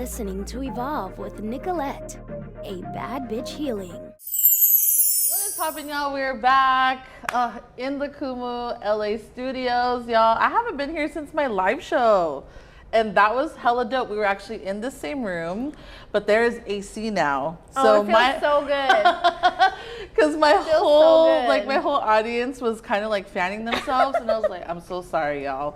listening to Evolve with Nicolette, a bad bitch healing. What is poppin', y'all? We're back in the Kumu LA studios, y'all. I haven't been here since my live show, and that was hella dope. We were actually in the same room, but there's AC now. So it feels so good. Because my whole audience was kind of like fanning themselves, and I was like, I'm so sorry, y'all.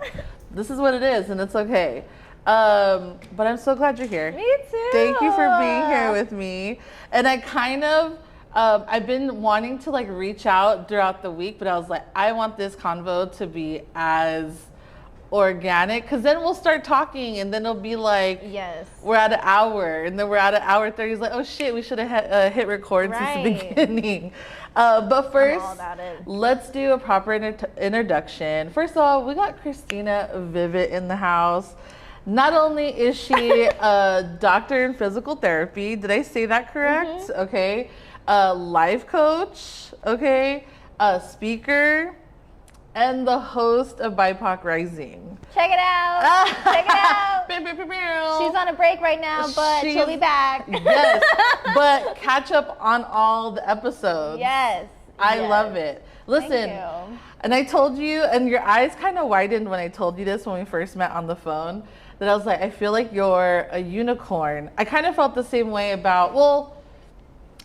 This is what it is, and it's okay. But I'm so glad you're here. Me too. Thank you for being here with me. And I kind of, I've been wanting to like reach out throughout the week, but I was like, I want this convo to be as organic, because then we'll start talking, and then it'll be like, yes, we're at an hour, and then we're at an hour 30. It's like, oh shit, we should have hit record since the beginning. But first, let's do a proper introduction. First of all, we got Christina Vivit in the house. Not only is she a doctor in physical therapy, did I say that correct? Mm-hmm. Okay. A life coach, okay, a speaker, and the host of BIPOC Rising. Check it out. Check it out. She's on a break right now, but she'll be back. Yes, but catch up on all the episodes. Yes. I love it. Listen, thank you. And I told you, and your eyes kind of widened when I told you this when we first met on the phone, that I was like, I feel like you're a unicorn. I kind of felt the same way about, well,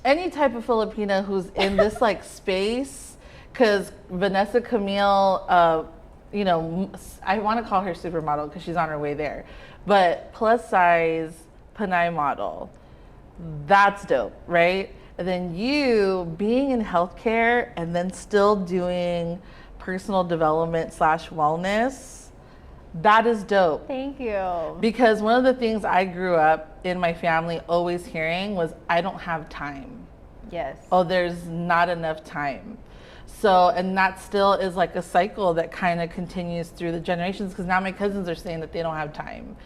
any type of Filipina who's in this like space, because Vanessa Camille, you know, I want to call her supermodel because she's on her way there, but plus size Panay model, that's dope, right? And then you being in healthcare and then still doing personal development / wellness, that is dope. Thank you. Because one of the things I grew up in my family always hearing was, I don't have time. Yes. Oh, there's not enough time. So, and that still is like a cycle that kind of continues through the generations, because now my cousins are saying that they don't have time.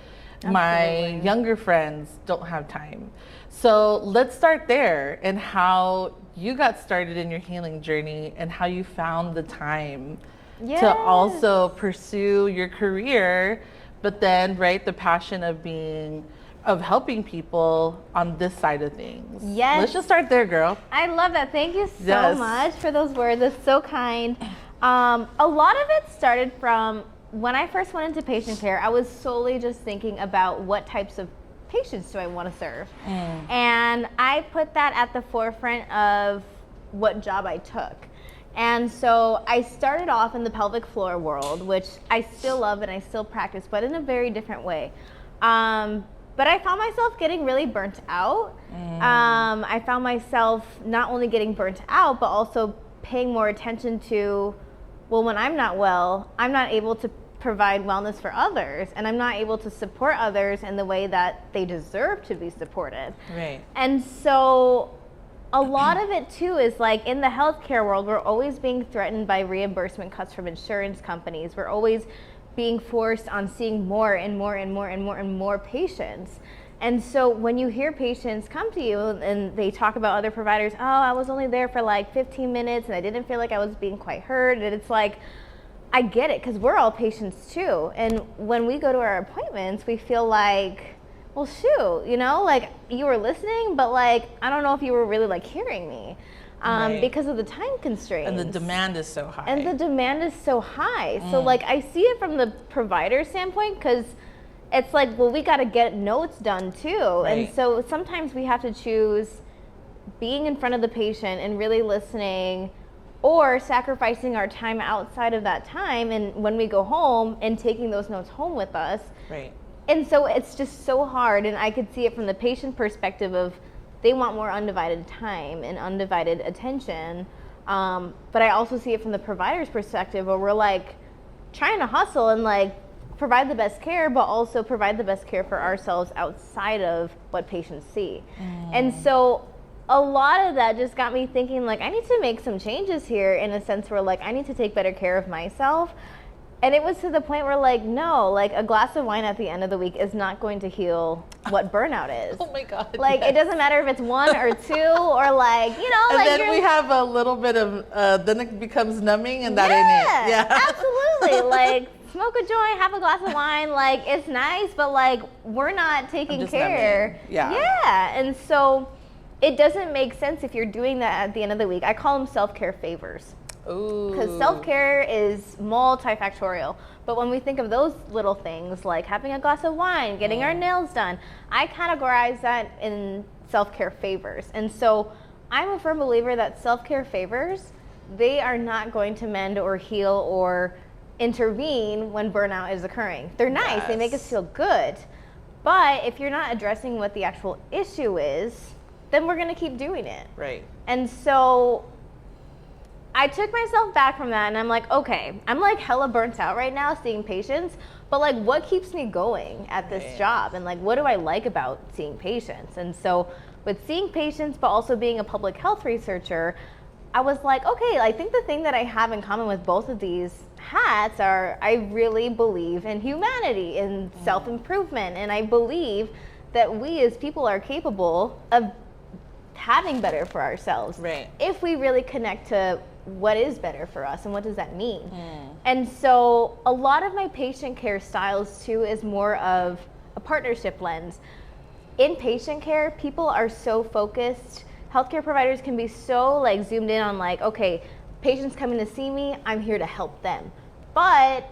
Absolutely. My younger friends don't have time. So let's start there, and how you got started in your healing journey and how you found the time to also pursue your career, but then, right, the passion of helping people on this side of things. Yes. Let's just start there, girl. I love that. Thank you so much for those words. It's so kind. A lot of it started from when I first went into patient care. I was solely just thinking about what types of patients do I want to serve. And I put that at the forefront of what job I took. And so I started off in the pelvic floor world, which I still love and I still practice, but in a very different way. But I found myself getting really burnt out. I found myself not only getting burnt out, but also paying more attention to, well, when I'm not well, I'm not able to provide wellness for others, and I'm not able to support others in the way that they deserve to be supported. Right. And so a lot of it too is like in the healthcare world, we're always being threatened by reimbursement cuts from insurance companies. We're always being forced on seeing more and more and more and more and more patients. And so when you hear patients come to you and they talk about other providers, oh, I was only there for like 15 minutes and I didn't feel like I was being quite heard. And it's like, I get it, because we're all patients too. And when we go to our appointments, we feel like, well, shoot, you know, like you were listening, but like, I don't know if you were really like hearing me. Because of the time constraints. And the demand is so high. So like I see it from the provider standpoint, because it's like, well, we got to get notes done too. Right. And so sometimes we have to choose being in front of the patient and really listening, or sacrificing our time outside of that time and when we go home and taking those notes home with us. Right. And so it's just so hard, and I could see it from the patient perspective of they want more undivided time and undivided attention. But I also see it from the provider's perspective, where we're like trying to hustle and like provide the best care, but also provide the best care for ourselves outside of what patients see. And so a lot of that just got me thinking, like, I need to make some changes here, in a sense where like I need to take better care of myself. And it was to the point where, like, no, like a glass of wine at the end of the week is not going to heal what burnout is. Oh my God. Like, it doesn't matter if it's 1 or 2 or like, you know, and like. And then we have a little bit of, then it becomes numbing, and that ain't it. Yeah, absolutely. Like, smoke a joint, have a glass of wine, like it's nice, but like we're not taking care. Yeah. And so it doesn't make sense if you're doing that at the end of the week. I call them self-care favors. Ooh. Because self-care is multifactorial. But when we think of those little things like having a glass of wine, getting our nails done, I categorize that in self-care favors. And so I'm a firm believer that self-care favors, they are not going to mend or heal or intervene when burnout is occurring. They're nice, they make us feel good. But if you're not addressing what the actual issue is, then we're gonna keep doing it. Right. And so I took myself back from that and I'm like, okay, I'm like hella burnt out right now seeing patients, but like what keeps me going at this job? And like, what do I like about seeing patients? And so with seeing patients, but also being a public health researcher, I was like, okay, I think the thing that I have in common with both of these hats are I really believe in humanity and self-improvement. And I believe that we as people are capable of having better for ourselves. Right. If we really connect to what is better for us and what does that mean. And so a lot of my patient care styles too is more of a partnership lens. In patient care, people are so focused. Healthcare providers can be so like zoomed in on like, okay, patients coming to see me, I'm here to help them. But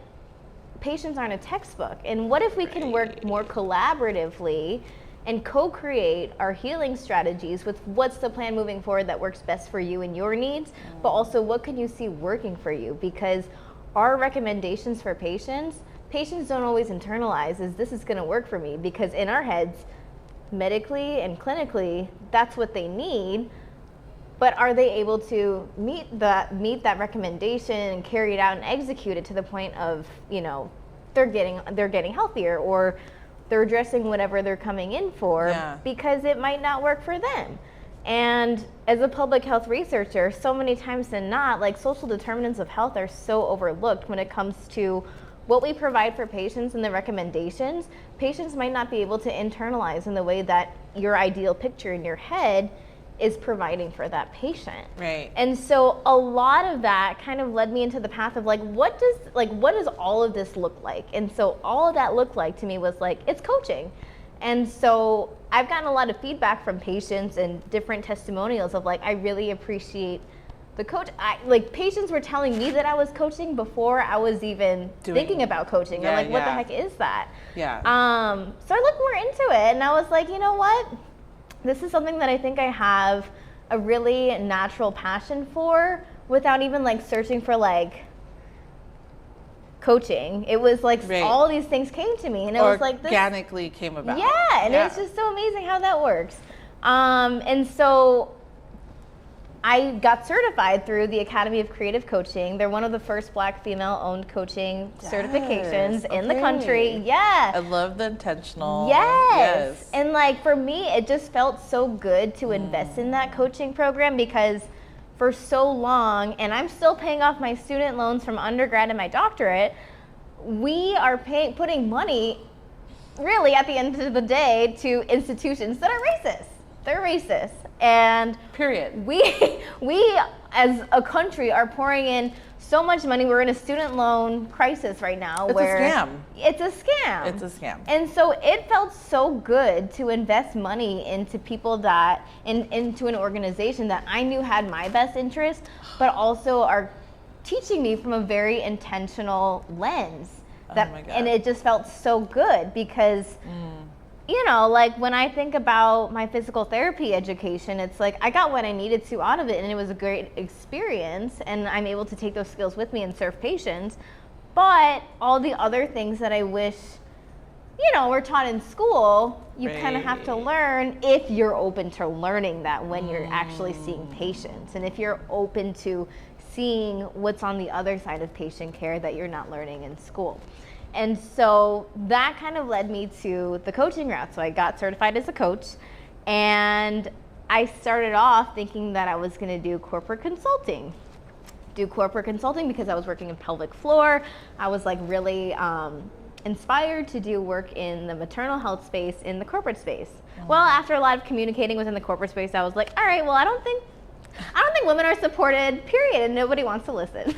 patients aren't a textbook. And what if we can work more collaboratively and co-create our healing strategies with what's the plan moving forward that works best for you and your needs, but also what can you see working for you? Because our recommendations for patients don't always internalize as this is gonna work for me, because in our heads, medically and clinically, that's what they need, but are they able to meet that recommendation and carry it out and execute it to the point of, you know, they're getting healthier, or they're addressing whatever they're coming in for, because it might not work for them. And as a public health researcher, so many times than not, like social determinants of health are so overlooked when it comes to what we provide for patients and the recommendations. Patients might not be able to internalize in the way that your ideal picture in your head is providing for that patient. Right. And so a lot of that kind of led me into the path of like, what does all of this look like? And so all of that looked like to me was like, it's coaching. And so I've gotten a lot of feedback from patients and different testimonials of like, I really appreciate the coach. Patients were telling me that I was coaching before I was even thinking about coaching. I'm like, what the heck is that? Yeah. So I looked more into it and I was like, you know what? This is something that I think I have a really natural passion for without even like searching for like coaching. It was like all these things came to me and it was like this organically came about. Yeah, and it's just so amazing how that works. And so I got certified through the Academy of Creative Coaching. They're one of the first Black female-owned coaching certifications in the country. Yeah. I love the intentional. Yes. And like for me, it just felt so good to invest in that coaching program because for so long, and I'm still paying off my student loans from undergrad and my doctorate, we are putting money really at the end of the day to institutions that are racist. They're racist. And period. We as a country are pouring in so much money. We're in a student loan crisis right now. It's a scam. It's a scam. It's a scam. And so it felt so good to invest money into people that, into an organization that I knew had my best interest, but also are teaching me from a very intentional lens. That, oh my God. And it just felt so good because you know, like when I think about my physical therapy education, it's like I got what I needed to out of it and it was a great experience and I'm able to take those skills with me and serve patients. But all the other things that I wish, you know, were taught in school, you kind of have to learn if you're open to learning that when you're actually seeing patients and if you're open to seeing what's on the other side of patient care that you're not learning in school. And so that kind of led me to the coaching route. So I got certified as a coach and I started off thinking that I was going to do corporate consulting because I was working in pelvic floor. I was like really inspired to do work in the maternal health space in the corporate space. Well, after a lot of communicating within the corporate space, I was like, all right, well, I don't think I don't think women are supported, period, and nobody wants to listen.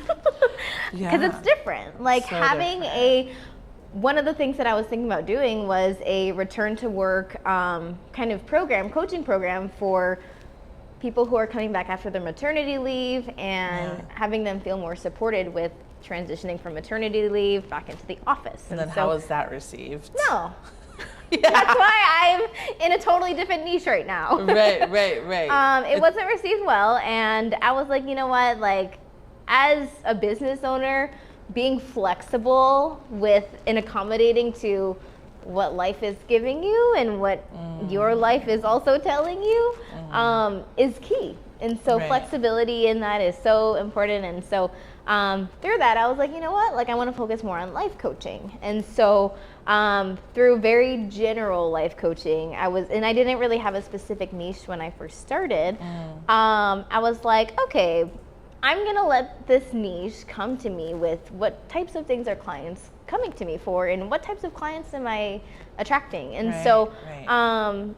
Because it's different. Like so having one of the things that I was thinking about doing was a return to work kind of coaching program for people who are coming back after their maternity leave and having them feel more supported with transitioning from maternity leave back into the office. And then how was that received? No. That's why I'm in a totally different niche right now. Right. It wasn't received well, and I was like, you know what, like, as a business owner, being flexible with and accommodating to what life is giving you and what your life is also telling you is key. And so flexibility in that is so important. And so through that, I was like, you know what, like I want to focus more on life coaching. And so through very general life coaching, I didn't really have a specific niche when I first started. I was like, okay, I'm going to let this niche come to me with what types of things are clients coming to me for and what types of clients am I attracting. And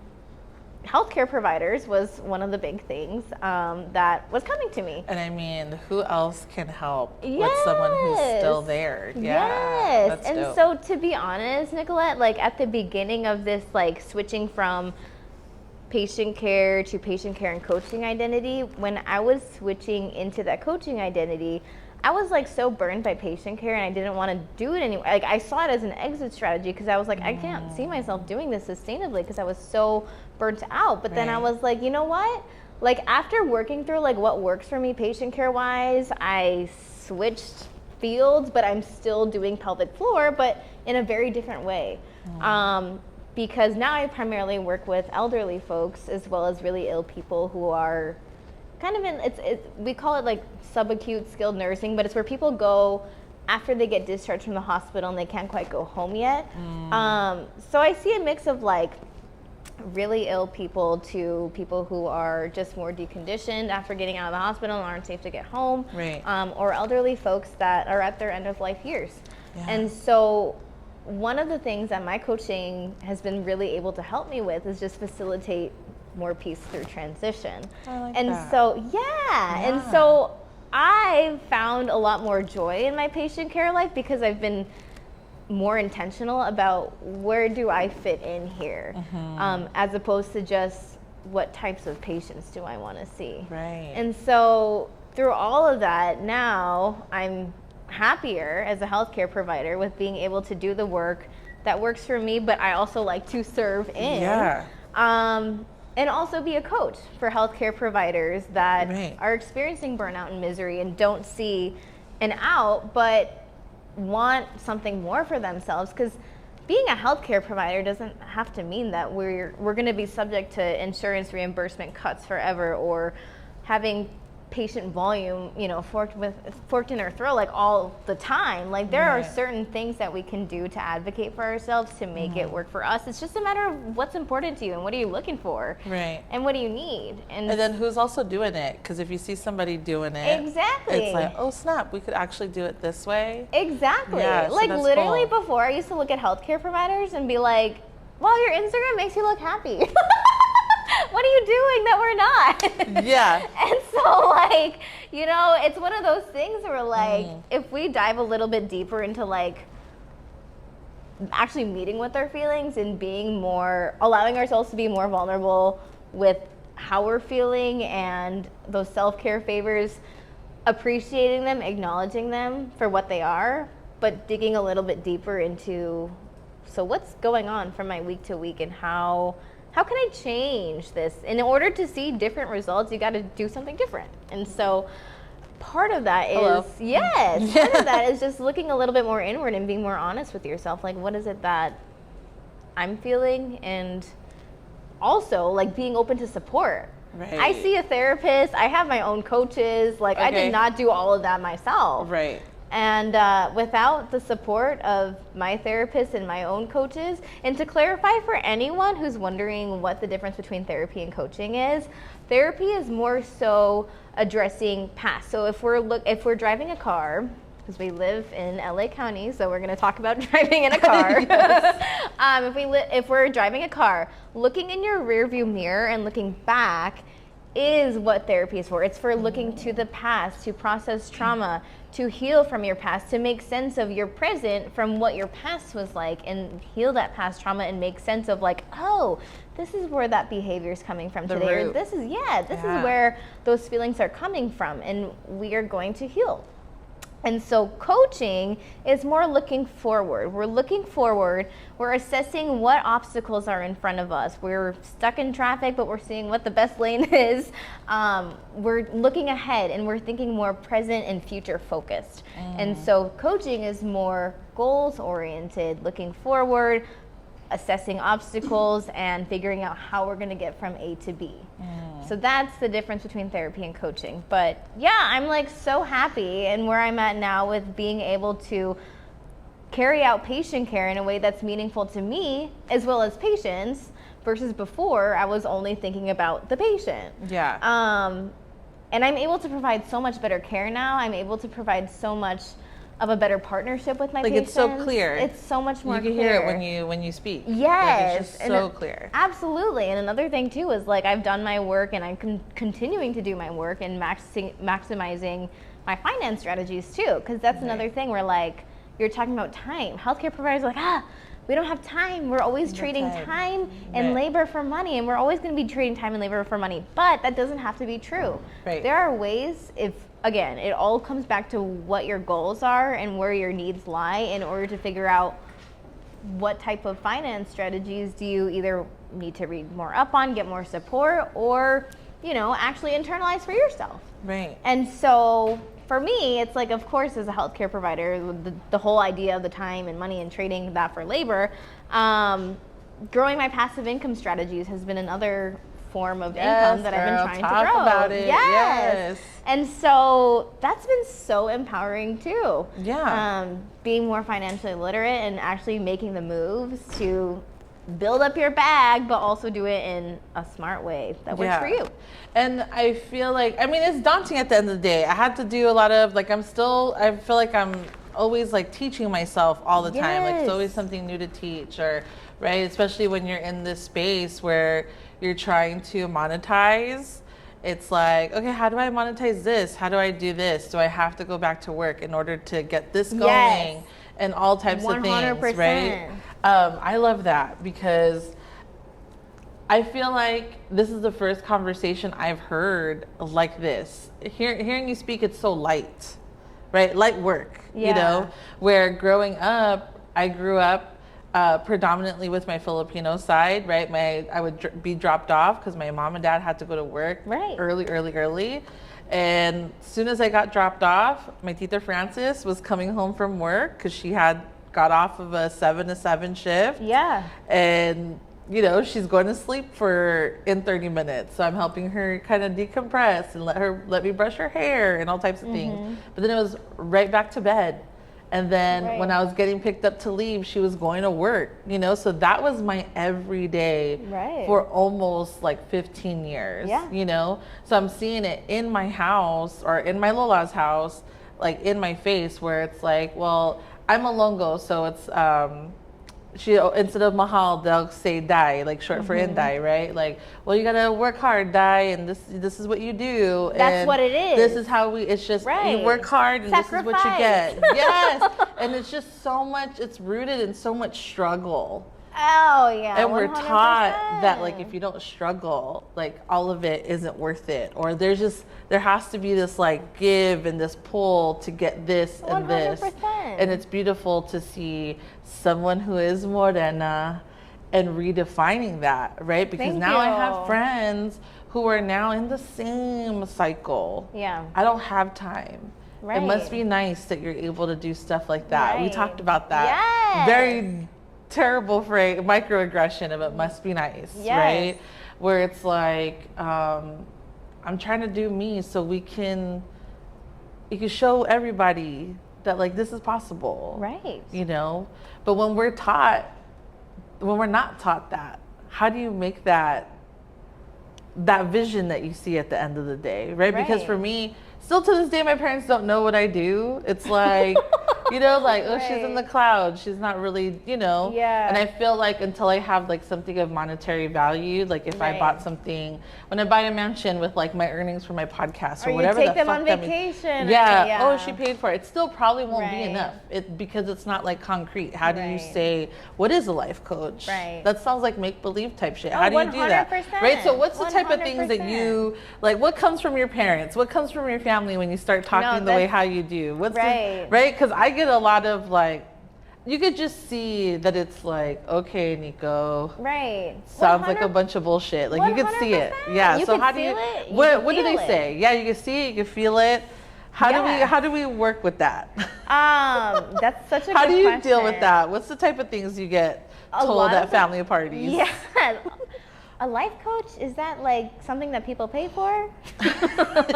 healthcare providers was one of the big things that was coming to me. And I mean, who else can help with someone who's still there? That's dope. So to be honest, Nicolette, like at the beginning of this, like switching from patient care and coaching identity, when I was switching into that coaching identity, I was like so burned by patient care and I didn't want to do it anymore. Like I saw it as an exit strategy because I was like, I can't see myself doing this sustainably because I was so burnt out. But then I was like, you know what? Like after working through like what works for me patient care wise, I switched fields, but I'm still doing pelvic floor, but in a very different way. Because now I primarily work with elderly folks as well as really ill people who are kind of we call it like subacute skilled nursing, but it's where people go after they get discharged from the hospital and they can't quite go home yet. So I see a mix of like really ill people to people who are just more deconditioned after getting out of the hospital and aren't safe to get home, or elderly folks that are at their end of life years. And so one of the things that my coaching has been really able to help me with is just facilitate more peace through transition. So and so I've found a lot more joy in my patient care life because I've been more intentional about where do I fit in here, as opposed to just what types of patients do I want to see. And so through all of that, now I'm happier as a healthcare provider with being able to do the work that works for me, but I also like to serve in. And also be a coach for healthcare providers that are experiencing burnout and misery and don't see an out, but want something more for themselves. Because being a healthcare provider doesn't have to mean that we're going to be subject to insurance reimbursement cuts forever or having patient volume, forked in our throat like all the time. Like there are certain things that we can do to advocate for ourselves to make it work for us. It's just a matter of what's important to you and what are you looking for, and what do you need, and then who's also doing it? Because if you see somebody doing it, it's like, oh snap, we could actually do it this way. Like so literally cool. Before I used to look at healthcare providers and be like, well, your Instagram makes you look happy. What are you doing that we're not? And so like, it's one of those things where like, if we dive a little bit deeper into like actually meeting with our feelings and allowing ourselves to be more vulnerable with how we're feeling and those self-care favors, appreciating them, acknowledging them for what they are, but digging a little bit deeper into, so what's going on from my week to week and how can I change this? And in order to see different results, you got to do something different. And so part of that is, part of that is just looking a little bit more inward and being more honest with yourself. Like, what is it that I'm feeling? And also like being open to support. I see a therapist. I have my own coaches. Like I did not do all of that myself. And without the support of my therapist and my own coaches, and to clarify for anyone who's wondering what the difference between therapy and coaching is, therapy is more so addressing past. So if we're driving a car, because we live in LA County, so we're going to talk about driving in a car. If we're driving a car, looking in your rearview mirror and looking back is what therapy is for. It's for looking to the past, to process trauma, to heal from your past, to make sense of your present from what your past was like, and heal that past trauma and make sense of like, oh, this is where that behavior is coming from today. Or this is where those feelings are coming from, and we are going to heal. And so coaching is more looking forward. We're looking forward. We're assessing what obstacles are in front of us. We're stuck in traffic, but we're seeing what the best lane is. We're looking ahead, and we're thinking more present and future focused. And so coaching is more goals oriented, looking forward, assessing obstacles, and figuring out how we're going to get from A to B. So that's the difference between therapy and coaching. But yeah, I'm like so happy and where I'm at now with being able to carry out patient care in a way that's meaningful to me as well as patients, versus before I was only thinking about the patient. Yeah. And I'm able to provide so much better care now. I'm able to provide so much of a better partnership with my patients. It's so clear. It's so much more clear. You can hear it when you speak. Yes. It's just so clear. Absolutely. And another thing too is like I've done my work, and I'm continuing to do my work and maximizing my finance strategies too, because that's another thing where like you're talking about time. Healthcare providers are like, we don't have time. We're always trading time and labor for money, and we're always going to be trading time and labor for money. But that doesn't have to be true. Right. There are ways, again, it all comes back to what your goals are and where your needs lie in order to figure out what type of finance strategies do you either need to read more up on, get more support, or, actually internalize for yourself. Right. And so for me, it's like, of course, as a healthcare provider, the whole idea of the time and money and trading that for labor, growing my passive income strategies has been another form of income that I've been trying to grow. About it. Yes. And so that's been so empowering too. Yeah. Being more financially literate and actually making the moves to build up your bag, but also do it in a smart way that works for you. And I feel like, it's daunting at the end of the day. I had to do a lot of, I feel like I'm always like teaching myself all the time. Like it's always something new to teach, or, right? Especially when you're in this space where you're trying to monetize. It's like, okay, how do I monetize this? How do I do this? Do I have to go back to work in order to get this going? And all types 100%. Of things, right? I love that because I feel like this is the first conversation I've heard like this. Hearing you speak, it's so light, right? Light work, where growing up, I grew up predominantly with my Filipino side, right? I would be dropped off because my mom and dad had to go to work early. And as soon as I got dropped off, my Tita Francis was coming home from work because she got off of a 7 to 7 shift. Yeah. And, she's going to sleep in 30 minutes. So I'm helping her kind of decompress and let me brush her hair and all types of things. But then it was right back to bed. And then when I was getting picked up to leave, she was going to work, so that was my everyday for almost like 15 years, so I'm seeing it in my house or in my Lola's house, like in my face, where it's like, well, I'm a Longo, so it's, she, instead of mahal, they'll say die, like short for Inday, right? Like, well, you gotta work hard, die, and this is what you do. That's what it is. This is how it's just, you work hard and this is what you get. Yes. And it's just so much, it's rooted in so much struggle. Oh, yeah. And we're taught that, like, if you don't struggle, like, all of it isn't worth it. Or there has to be this, like, give and this pull to get this and 100%. This. And it's beautiful to see someone who is morena and redefining that, right? Because I have friends who are now in the same cycle. Yeah. I don't have time. Right. It must be nice that you're able to do stuff like that. Right. We talked about that. Yes. Very terrible phrase, microaggression of it must be nice, right? Where it's like, I'm trying to do me so you can show everybody that like this is possible, right? But when we're not taught that, how do you make that vision that you see at the end of the day, right? Because for me, still to this day, my parents don't know what I do. It's like, You know, like, oh, she's in the clouds. She's not really, you know. Yeah. And I feel like until I have like something of monetary value, like if I bought something, when I buy a mansion with like my earnings from my podcast or whatever, you take them on vacation. Yeah. Oh, she paid for it. It still probably won't be enough. Because it's not like concrete. How do you say, what is a life coach? Right. That sounds like make-believe type shit. Oh, How do you do that? 100%. Right. So what's the type of things that 100%. you like? What comes from your parents? What comes from your family when you start talking the way how you do? What's right? Because I get a lot of like, you could just see that it's like, okay, Nico. Right. Sounds like a bunch of bullshit. Like 100%. You could see it. Yeah. You so how do you? It. What do they say? Yeah, you can see it. You can feel it. How do we work with that? That's such a good question. How do you deal with that? What's the type of things you get told at family parties? Yeah. A life coach, is that like something that people pay for?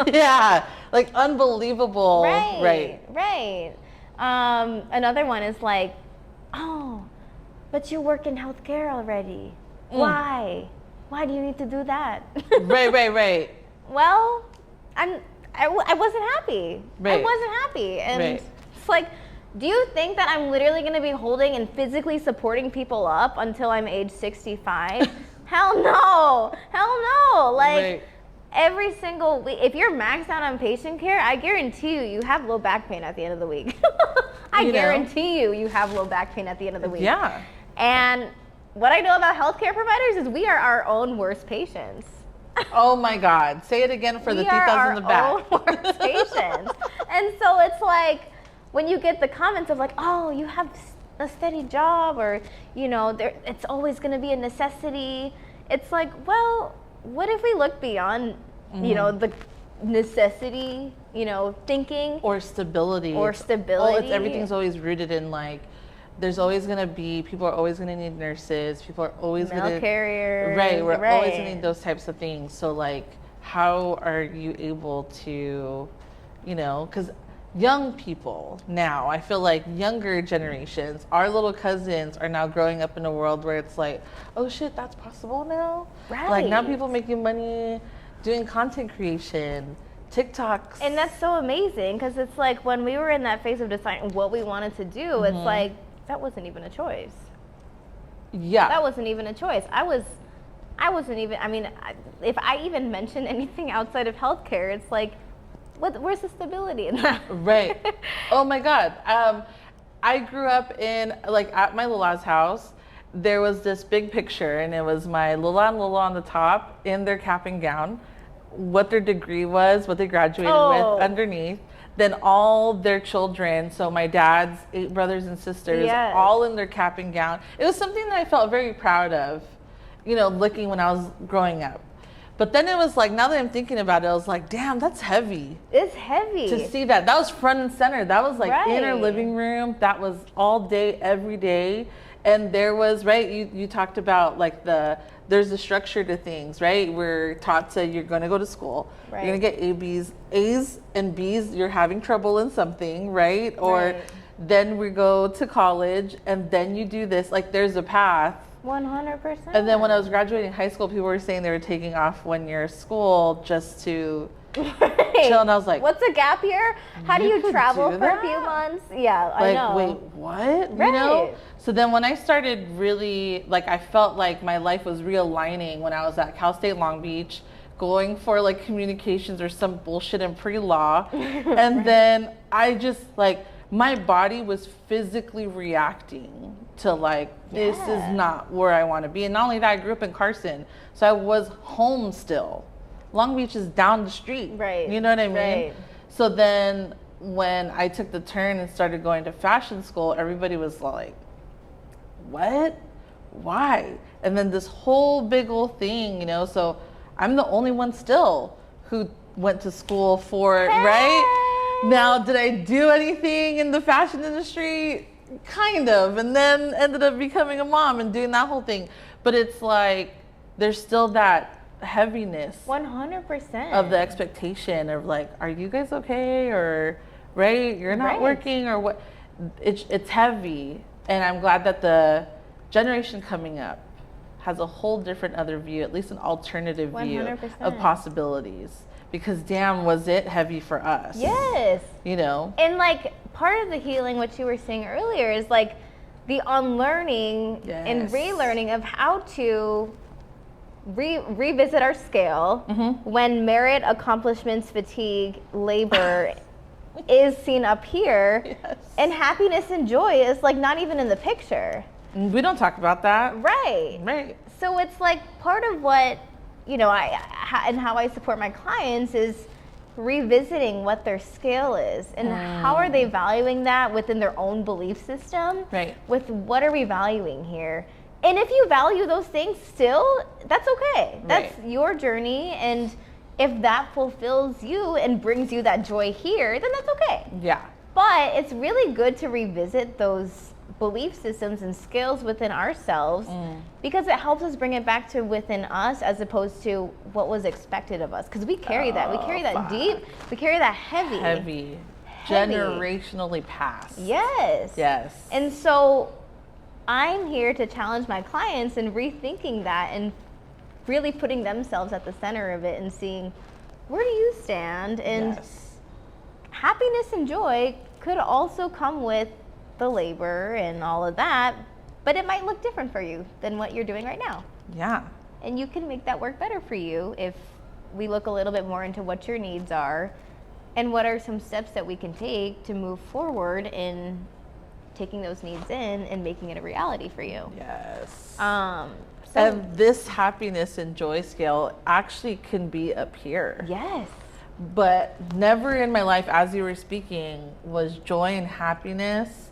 Yeah, like unbelievable. Right. Another one is like, oh, but you work in healthcare already. Why? Why do you need to do that? Right. Well, I wasn't happy. I wasn't happy. And it's like, do you think that I'm literally going to be holding and physically supporting people up until I'm age 65? Hell no. Like, every single week, if you're maxed out on patient care, I guarantee you have low back pain at the end of the week. I guarantee you have low back pain at the end of the week. Yeah. And what I know about healthcare providers is we are our own worst patients. Oh my God. Say it again for the titas in the back. We are our own worst patients. And so it's like, when you get the comments of like, oh, you have a steady job, or, you know, it's always going to be a necessity. It's like, well, what if we look beyond, you know, the necessity, you know, thinking. Or stability. Oh, Everything's always rooted in like, there's always going to be, people are always going to need nurses. People are always going to. Mail carriers. Right. We're always going to need those types of things. So like, how are you able to, you know, because young people now, I feel like younger generations, our little cousins are now growing up in a world where it's like, oh shit, that's possible now? Right. Like now people making money doing content creation, TikToks. And that's so amazing, because it's like when we were in that phase of deciding what we wanted to do, it's like, that wasn't even a choice. Yeah. That wasn't even a choice. I wasn't even, I mean, if I even mention anything outside of healthcare, it's like, where's the stability in that? Right. Oh my God. I grew up in, like, at my Lula's house, there was this big picture, and it was my Lula and Lula on the top in their cap and gown, what their degree was, what they graduated with underneath. Then all their children, so my dad's 8 brothers and sisters, all in their cap and gown. It was something that I felt very proud of, you know, looking when I was growing up. But then it was like, now that I'm thinking about it, I was like, damn, that's heavy. It's heavy. To see that. That was front and center. That was like in our living room. That was all day, every day. And there was, you talked about like there's a structure to things, right? We're taught to, you're going to go to school. You're going to get A's and B's. You're having trouble in something, right? Or then we go to college, and then you do this. Like there's a path. 100%. And then when I was graduating high school, people were saying they were taking off 1 year of school just to chill. And I was like, what's a gap year? How do you travel for a few months? Yeah, I know. Like, wait, what? You know? So then when I started really, like, I felt like my life was realigning when I was at Cal State Long Beach, going for like communications or some bullshit in pre-law. And then I just like, my body was physically reacting to like, this is not where I want to be. And not only that, I grew up in Carson, so I was home still. Long Beach is down the street. Right. You know what I mean? So then when I took the turn and started going to fashion school, everybody was like, what? Why? And then this whole big old thing, you know, so I'm the only one still who went to school for it, right? Now, did I do anything in the fashion industry? Kind of, and then ended up becoming a mom and doing that whole thing. But it's like, there's still that heaviness 100% of the expectation of like, are you guys okay? Or, right, you're not working or what? It's heavy. And I'm glad that the generation coming up has a whole different other view, at least an alternative 100%. view of possibilities. Because damn, was it heavy for us. Yes. You know? And like part of the healing, what you were saying earlier, is like the unlearning and relearning of how to revisit our scale when merit, accomplishments, fatigue, labor is seen up here, and happiness and joy is like not even in the picture. We don't talk about that. Right. So it's like part of what, and how I support my clients is revisiting what their scale is and how are they valuing that within their own belief system. Right. With what are we valuing here? And if you value those things still, that's okay. That's your journey, and if that fulfills you and brings you that joy here, then that's okay. Yeah. But it's really good to revisit those belief systems and skills within ourselves because it helps us bring it back to within us as opposed to what was expected of us. Because we carry that. We carry that deep. We carry that heavy. Generationally passed. Yes. And so I'm here to challenge my clients in rethinking that and really putting themselves at the center of it and seeing where do you stand. And happiness and joy could also come with the labor and all of that, but it might look different for you than what you're doing right now. Yeah. And you can make that work better for you if we look a little bit more into what your needs are and what are some steps that we can take to move forward in taking those needs in and making it a reality for you. Yes. And this happiness and joy scale actually can be up here. Yes. But never in my life, as you were speaking, was joy and happiness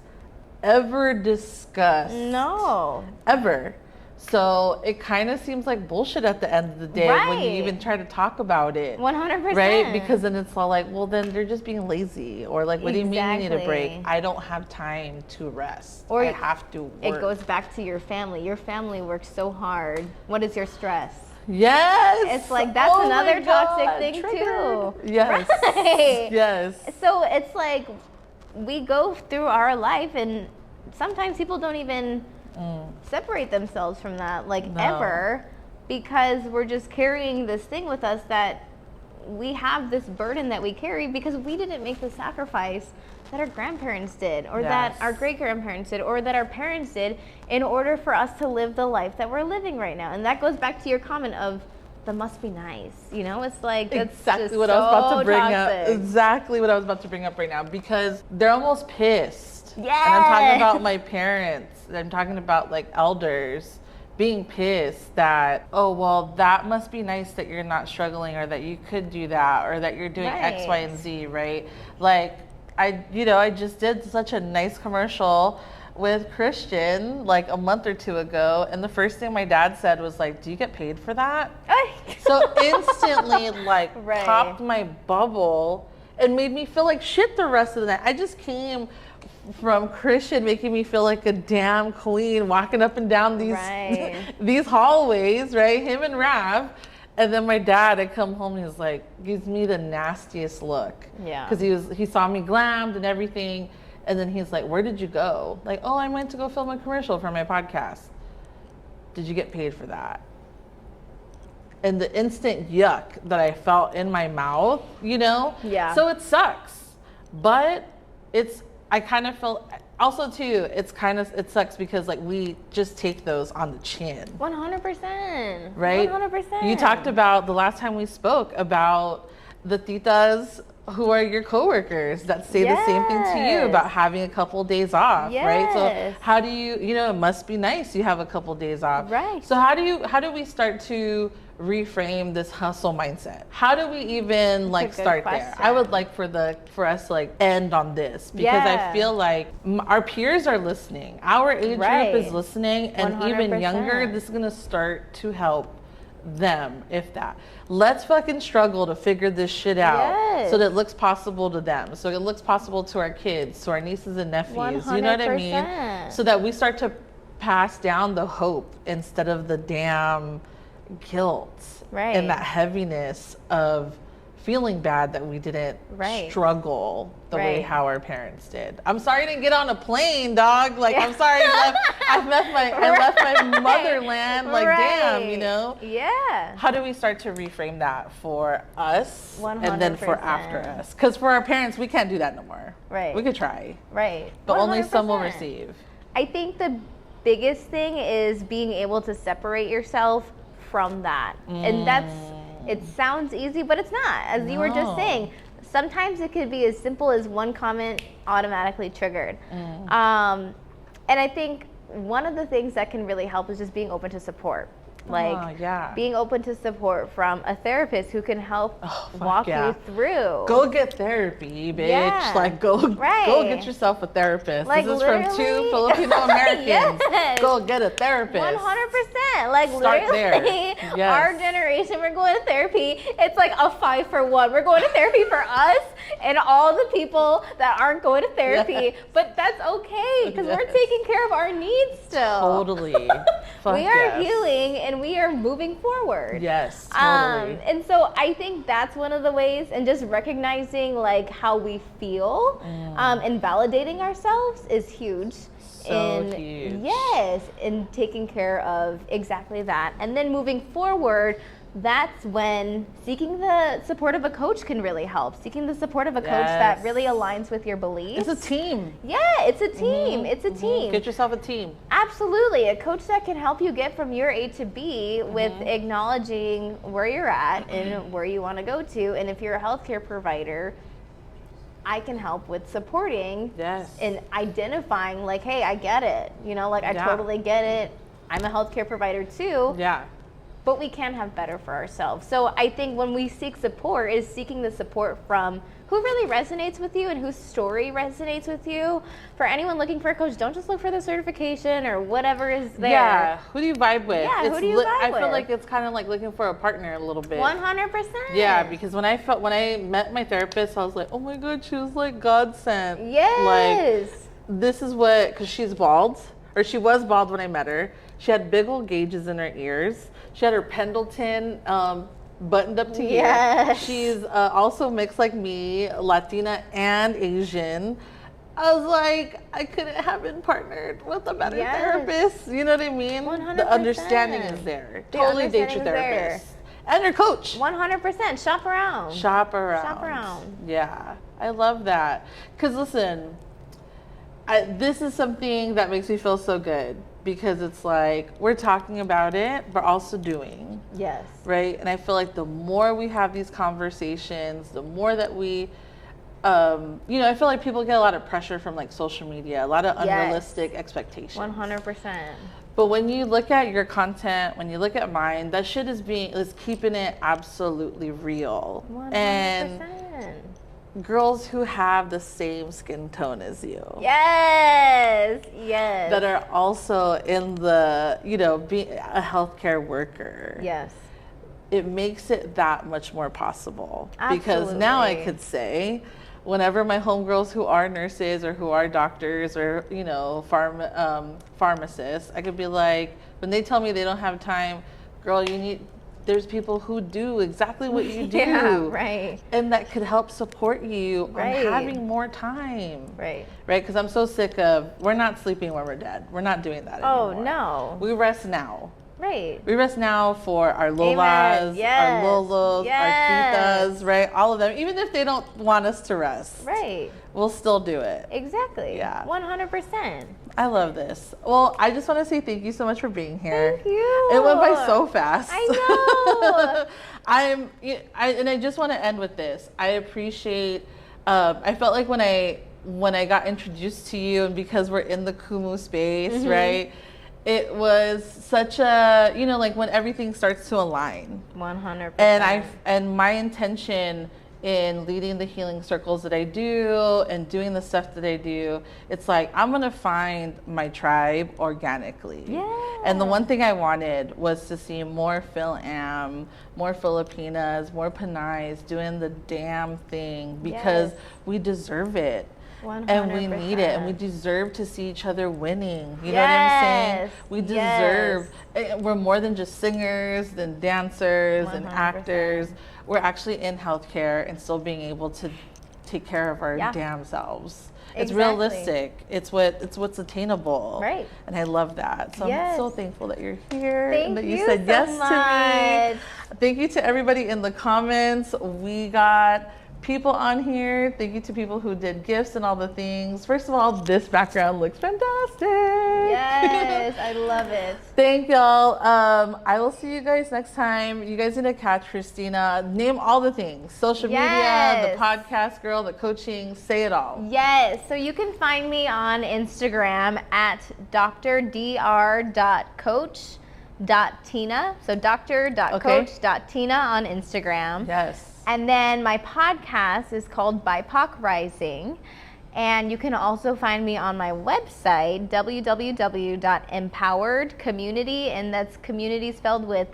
ever discussed. No. Ever. So it kind of seems like bullshit at the end of the day when you even try to talk about it. 100%. Right? Because then it's all like, well, then they're just being lazy. Or like, what do you mean you need a break? I don't have time to rest. Or I have to work. It goes back to your family. Your family works so hard. What is your stress? Yes. It's like, that's another toxic thing too. Yes. Right. Yes. So it's like, we go through our life and sometimes people don't even separate themselves from that, ever, because we're just carrying this thing with us that we have this burden that we carry because we didn't make the sacrifice that our grandparents did, or that our great-grandparents did, or that our parents did in order for us to live the life that we're living right now. And that goes back to your comment of the must be nice. It's like, that's exactly what I was about to bring up. Exactly what I was about to bring up right now, because they're almost pissed. Yeah. And I'm talking about my parents. I'm talking about like elders being pissed that, oh, well, that must be nice that you're not struggling, or that you could do that, or that you're doing X, Y, and Z, right? Like, I just did such a nice commercial with Christian like a month or two ago, and the first thing my dad said was like, do you get paid for that? So instantly like popped my bubble and made me feel like shit the rest of the night. I just came from Christian making me feel like a damn queen walking up and down these these hallways, right? Him and Rav. And then my dad, I come home and he's like, gives me the nastiest look. Yeah. Because he saw me glammed and everything. And then he's like, where did you go? Like, oh, I went to go film a commercial for my podcast. Did you get paid for that? And the instant yuck that I felt in my mouth, Yeah. So it sucks. But I kind of felt, also too, it sucks because like we just take those on the chin. 100%. Right? 100%. You talked about the last time we spoke about the titas who are your coworkers that say the same thing to you about having a couple days off, right? So how do you, it must be nice you have a couple days off. Right. So how do we start to reframe this hustle mindset? How do we even start there? I would like for us to end on this, because I feel like our peers are listening. Our age group is listening, and 100%. Even younger, this is going to start to help them, if that. Let's fucking struggle to figure this shit out so that it looks possible to them, so it looks possible to our kids, to our nieces and nephews. 100%. You know what I mean? So that we start to pass down the hope instead of the damn guilt and that heaviness of feeling bad that we didn't struggle the way how our parents did. I'm sorry I didn't get on a plane, dog. Like, I'm sorry I left my motherland. Like, damn, you know? Yeah. How do we start to reframe that for us 100%. and then for after us? Because for our parents, we can't do that no more. Right. We could try. Right. But 100%. only some will receive. I think the biggest thing is being able to separate yourself from that. And it sounds easy, but it's not. As you were just saying, sometimes it could be as simple as one comment automatically triggered. And I think one of the things that can really help is just being open to support. Like being open to support from a therapist who can help walk you through. Go get therapy, bitch. Like go get yourself a therapist. Like, this is from 2 Filipino Americans. Go get a therapist. 100%. Like start literally, our generation, we're going to therapy. It's like a 5 for 1. We're going to therapy for us and all the people that aren't going to therapy. But that's okay because we're taking care of our needs still. Totally. We are healing and we are moving forward. Yes, totally. And so I think that's one of the ways, and just recognizing like how we feel and validating ourselves is huge. Huge. Yes, in taking care of exactly that. And then moving forward, that's when seeking the support of a coach can really help. Seeking the support of a coach that really aligns with your beliefs. It's a team. Yeah, it's a team. It's a team. Get yourself a team. Absolutely. A coach that can help you get from your A to B with acknowledging where you're at and where you want to go to. And if you're a healthcare provider, I can help with supporting and identifying like, hey, I get it. You know, like I totally get it. I'm a healthcare provider too. Yeah. But we can have better for ourselves. So I think when we seek support, is seeking the support from who really resonates with you and whose story resonates with you. For anyone looking for a coach, don't just look for the certification or whatever is there. Yeah, who do you vibe with? Yeah, who do you vibe with? I feel like it's kind of like looking for a partner a little bit. 100%. Yeah, because when I met my therapist, I was like, oh my God, she was like God sent. Yes. Like, this is what, because she's bald, or she was bald when I met her. She had big old gauges in her ears. She had her Pendleton buttoned up to here. She's also mixed like me, Latina and Asian. I was like, I couldn't have been partnered with a better therapist. You know what I mean? 100%. The understanding is there. Totally date your therapist. And your coach. 100%. Shop around. Shop around. Yeah, I love that. Because listen, this is something that makes me feel so good. Because it's like, we're talking about it, but also doing. Yes. Right? And I feel like the more we have these conversations, the more that we, I feel like people get a lot of pressure from like social media, a lot of unrealistic expectations. 100%. But when you look at your content, when you look at mine, that shit is keeping it absolutely real. 100%. And girls who have the same skin tone as you. Yes. That are also in the, being a healthcare worker. Yes. It makes it that much more possible. Absolutely. Because now I could say, whenever my homegirls who are nurses or who are doctors or, pharmacists, I could be like, when they tell me they don't have time, girl, there's people who do exactly what you do. Yeah, right. And that could help support you on having more time. Right. Right? Because I'm so sick of, we're not sleeping when we're dead. We're not doing that anymore. Oh, no. We rest now. Right. We rest now for our Lolas, our Lolos, our Titas, right? All of them. Even if they don't want us to rest. Right. We'll still do it. Exactly. Yeah. 100%. I love this. Well, I just want to say thank you so much for being here. Thank you. It went by so fast. I know. And I just want to end with this. I appreciate, I felt like when I got introduced to you, and because we're in the Kumu space, right? It was such a, like when everything starts to align. 100%. And my intention in leading the healing circles that I do and doing the stuff that I do, it's like, I'm going to find my tribe organically. Yeah. And the one thing I wanted was to see more Phil-Am, more Filipinas, more Panays doing the damn thing because we deserve it. 100%. And we need it, and we deserve to see each other winning. You know what I'm saying? We deserve, we're more than just singers and dancers 100%. And actors. we're actually in healthcare and still being able to take care of our damn selves. It's realistic. It's what's attainable. Right. And I love that. So I'm so thankful that you're here and that you Thank said you yes so to me. much. Thank you to everybody in the comments. We got people on here. Thank you to people who did gifts and all the things. First of all, this background looks fantastic. Yes, I love it. Thank y'all. I will see you guys next time. You guys need to catch Christina. Name all the things. Social media, the podcast girl, the coaching, say it all. Yes. So you can find me on Instagram at dr.coach.tina. So dr.coach.tina on Instagram. Yes. And then my podcast is called BIPOC Rising. And you can also find me on my website, www.empoweredcommunity, and that's community spelled with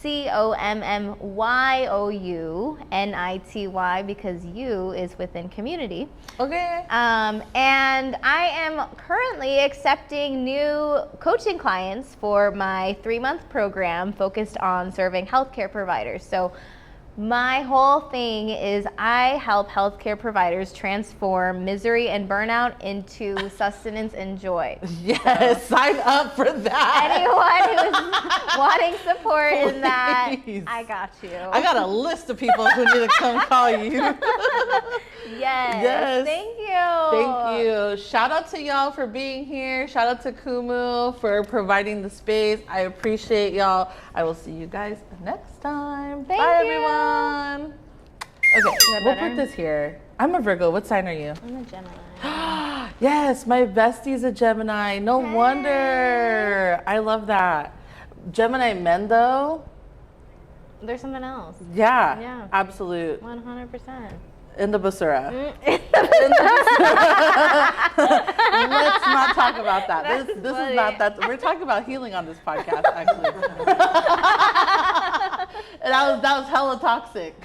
COMMYOUNITY, because U is within community. Okay. And I am currently accepting new coaching clients for my 3-month program focused on serving healthcare providers. So my whole thing is I help healthcare providers transform misery and burnout into sustenance and joy. Yes, so, sign up for that. Anyone who is wanting support in that, I got you. I got a list of people who need to come call you. Yes. Thank you. Thank you. Shout out to y'all for being here. Shout out to Kumu for providing the space. I appreciate y'all. I will see you guys next time. Thank Bye, you. everyone. Okay, we'll put this here. I'm a Virgo. What sign are you? I'm a Gemini. Yes, my bestie's a Gemini. No wonder. I love that. Gemini men, though. There's something else. Yeah. Absolute. 100%. In the basura. Let's not talk about that. This is not that. We're talking about healing on this podcast, actually. And that was hella toxic.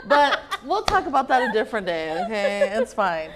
But we'll talk about that a different day, okay? It's fine.